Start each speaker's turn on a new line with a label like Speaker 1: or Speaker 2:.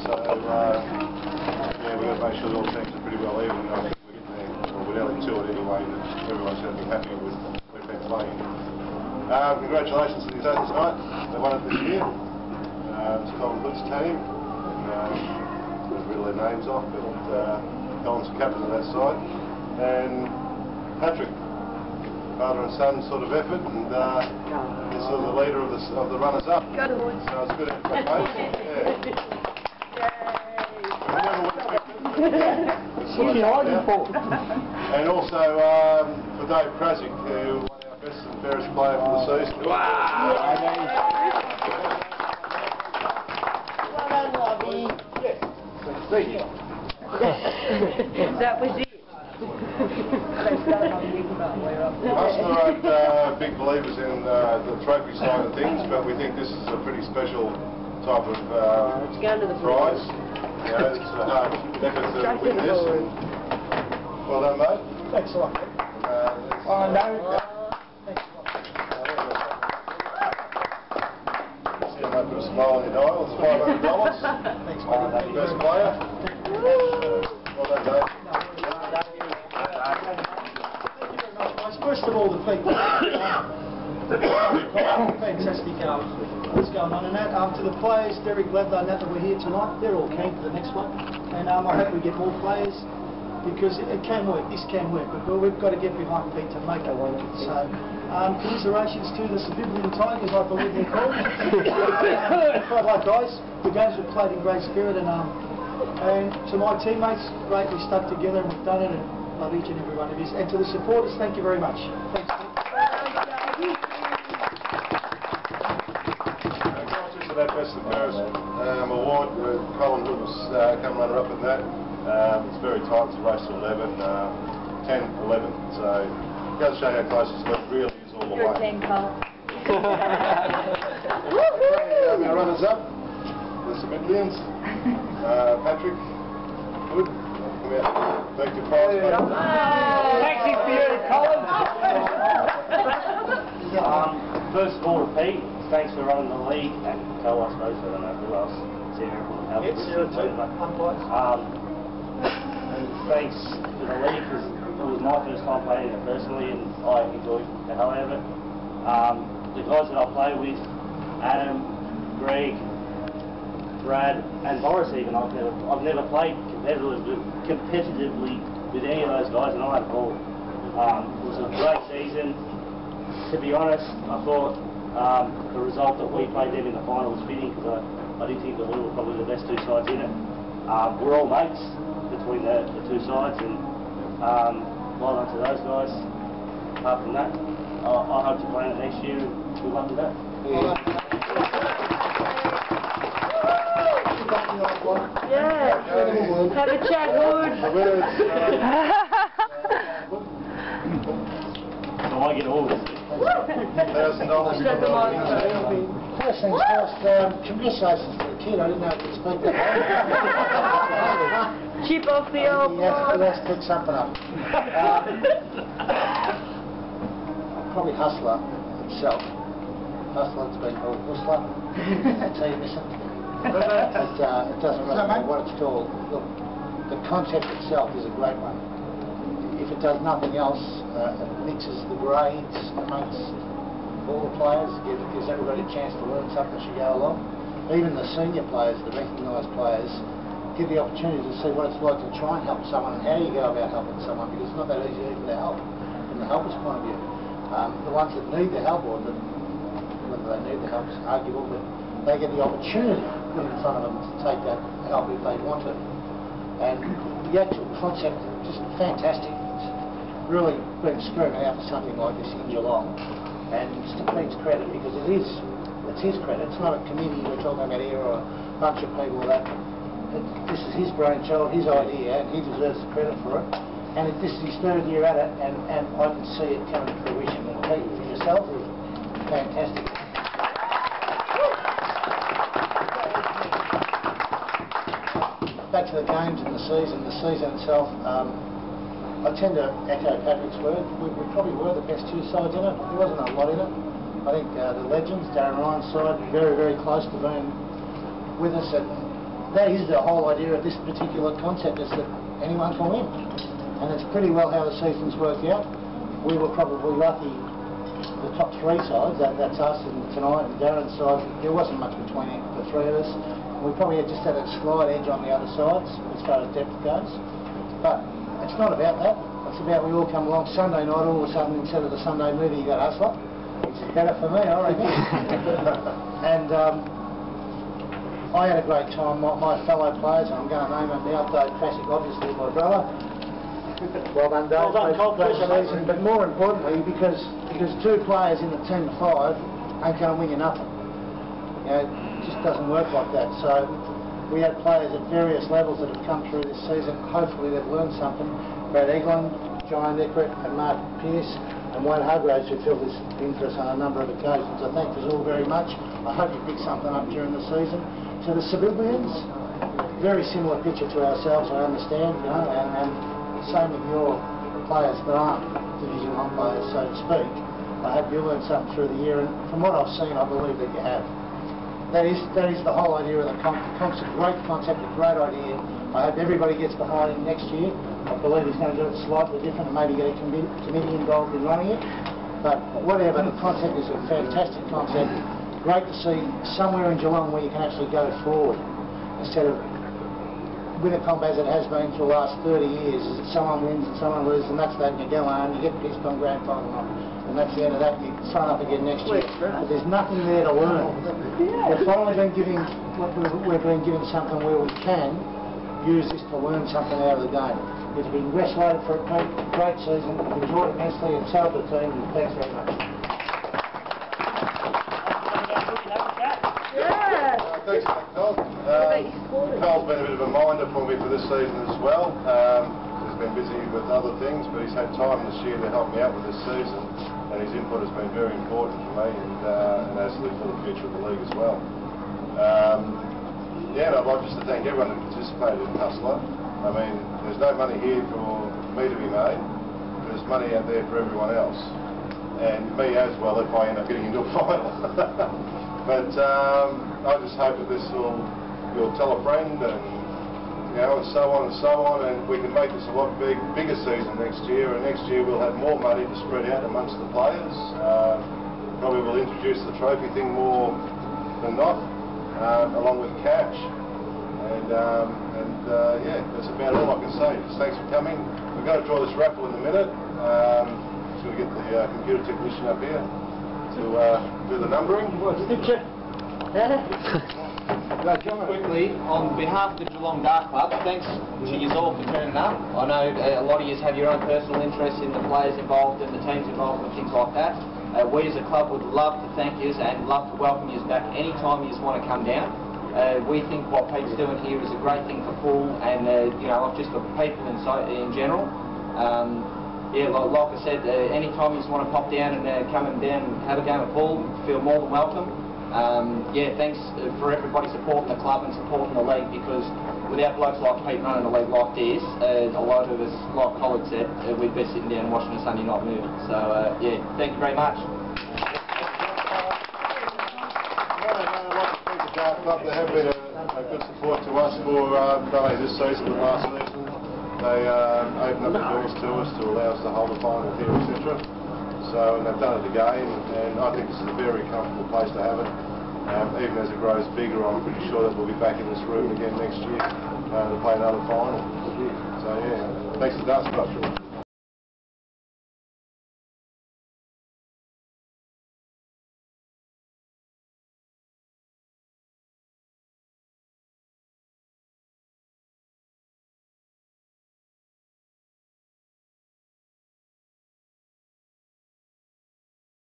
Speaker 1: So, yeah, we've got to make sure that all teams are pretty well even. I think we're getting there, or we're nearly to it anyway, and everyone's going to be happy with what they're playing. Congratulations to the Aussies tonight. They won it this year. It's Colin Hood's team. We'll riddle their names off, but Colin's the captain of that side. And Patrick, father and son sort of effort, and he's sort of the leader of the runners-up. So it's a good effort, mate. And also for Dave Krasick, who won our best and fairest player for the season.
Speaker 2: Wow!
Speaker 3: Well done, Robbie.
Speaker 1: Yes. Thank you.
Speaker 3: That was it.
Speaker 1: Husler aren't big believers in the trophy side of things, but we think this is a pretty special type of prize. You know, it's a hard effort to win this. And well done, mate.
Speaker 2: Thanks a lot.
Speaker 1: No. See you, mate, put a smile on your dial. It's $500.
Speaker 2: Thanks,
Speaker 1: mate. Best player. Well done, Dave.
Speaker 2: First of all, the people. Fantastic what's going on in that. To the players, very glad that we're here tonight. They're all keen for the next one. And I hope we get more players because it can work. This can work. But we've got to get behind Pete to make it work. So, commiserations to the Civilian Tigers, I believe they're called. Quite like guys. The games were played in great spirit. And to my teammates, great. We stuck together and we've done it. And love each and every one of you. And to the supporters, thank you very much. Thanks.
Speaker 1: That best and fairest award, Colin Hood was come runner-up in that. It's very tight, it's a race to 11, 10, 11. So it does show how close this league really is all the way.
Speaker 3: 10, Colin.
Speaker 1: Our runners-up, the civilians, Patrick Hood. Thank you, prize.
Speaker 4: Thank you for you, Colin. First of all, Pete, thanks for running the league, and Co, I suppose, I don't know who else, Sarah will help us. And thanks to the league, because it was my first time playing it personally, and I enjoyed the hell out of it. The guys that I play with, Adam, Greg, Brad, and Boris even, I've never played competitively with any of those guys, and I had a ball. It was a great season. To be honest, I thought the result that we played them in the final was fitting because I did think that we were probably the best two sides in it. We're all mates between the two sides, and well done to those guys. Apart from that, I hope to play in it next year, and good luck with that.
Speaker 3: Yeah. Have a chat, Wood.
Speaker 4: So I get all this.
Speaker 1: $1,000.
Speaker 2: First things first, congratulations to the kid. I didn't know if you could speak that way.
Speaker 3: Chip off the old
Speaker 2: Let's pick something up. Probably Husler himself. Hustler's been called Husler. That's how you miss it. It doesn't matter what it's called. Look, the concept itself is a great one. If it does nothing else, it mixes the grades amongst all the players, gives everybody a chance to learn something as you go along. Even the senior players, the recognised players, give the opportunity to see what it's like to try and help someone and how you go about helping someone, because it's not that easy even to help from the helper's point of view. The ones that need the help, or whether they need the help is arguable, but they get the opportunity put in front of them to take that help if they want to. And the actual concept is just fantastic. It's really been screaming out for something like this in Geelong. And it's to Pete's credit, because it's his credit. It's not a committee we're talking about here or a bunch of people that. This is his brainchild, his idea, and he deserves the credit for it. And this is his third year at it, and I can see it coming to fruition. And Pete, for yourself, is fantastic. Back to the games and the season itself, I tend to echo Patrick's word. We probably were the best two sides in it. There wasn't a lot in it. I think the legends, Darren Ryan's side, very, very close to being with us. And that is the whole idea of this particular concept, is that anyone can win. And it's pretty well how the season's worked out. We were probably lucky, the top three sides, that's us and tonight and Darren's side, there wasn't much between the three of us. We probably just had a slight edge on the other sides as far as depth goes. But it's not about that. It's about we all come along Sunday night, all of a sudden instead of the Sunday movie you got Husler. Which is better for me, I reckon. And I had a great time. My fellow players, I'm going to name them now, Dave Classic, obviously my brother. Well done, Dave. Great season. But more importantly, because two players in the team of 5 ain't going to win you nothing. You know, it just doesn't work like that. So we had players at various levels that have come through this season. Hopefully they've learned something. Brad Eglin, John Eckert and Mark Pearce and Wayne Hargraves, who filled this in for us on a number of occasions. I thank us all very much. I hope you pick something up during the season. To the civilians, very similar picture to ourselves, I understand, you know, and same with your players that aren't Division 1 players, so to speak. I hope you learned something through the year, and from what I've seen, I believe that you have. That is the whole idea of the concept. Great concept, a great idea. I hope everybody gets behind him next year. I believe he's going to do it slightly different and maybe get a committee involved in running it. But whatever, the concept is a fantastic concept. Great to see somewhere in Geelong where you can actually go forward instead of winner comp as it has been for the last 30 years. Is that someone wins and someone loses, and that's that, and you go home, you get pissed on grand final night, and that's the end of that. You sign up again next year. But there's nothing there to learn. We've finally been giving something where we can use this to learn something out of the game. It's been congratulated for a great season. We've enjoyed it immensely, and so have the team. And thanks very much.
Speaker 1: Thanks, Carl. Carl's been a bit of a minder for me for this season as well. He's been busy with other things, but he's had time this year to help me out with this season, and his input has been very important for me and actually for the future of the league as well. Yeah, and I'd like just to thank everyone who participated in Hustler. I mean, there's no money here for me to be made. There's money out there for everyone else, and me as well if I end up getting into a final. But I just hope that you'll tell a friend, and you know, and so on, and we can make this a lot bigger season next year. And next year we'll have more money to spread out amongst the players. Probably we'll introduce the trophy thing more than not, along with cash. And yeah, that's about all I can say. Just thanks for coming. We're going to draw this raffle in a minute. Just going to get the computer technician up here to do the numbering.
Speaker 5: Quickly, on behalf of the Geelong Dart Club, thanks to you all for turning up. I know a lot of you have your own personal interests in the players involved and the teams involved and things like that. We as a club would love to thank you and love to welcome you back any time you just want to come down. We think what Pete's doing here is a great thing for pool and you know, not just for people in general. Yeah, like I said, any time you just want to pop down and come down and have a game of pool, feel more than welcome. Yeah, thanks for everybody supporting the club and supporting the league, because without blokes like Pete running the league like this, a lot of us, like Colin said, we'd be sitting down watching a Sunday night movie. So yeah, thank you very much.
Speaker 1: They have been a good support to us for not only this season but last season. They opened up the doors to us to allow us to hold a final here, etc. So, and they've done it again, and I think this is a very comfortable place to have it. Even as it grows bigger, I'm pretty sure that we'll be back in this room again next year to play another final. So yeah, thanks to Darts Club.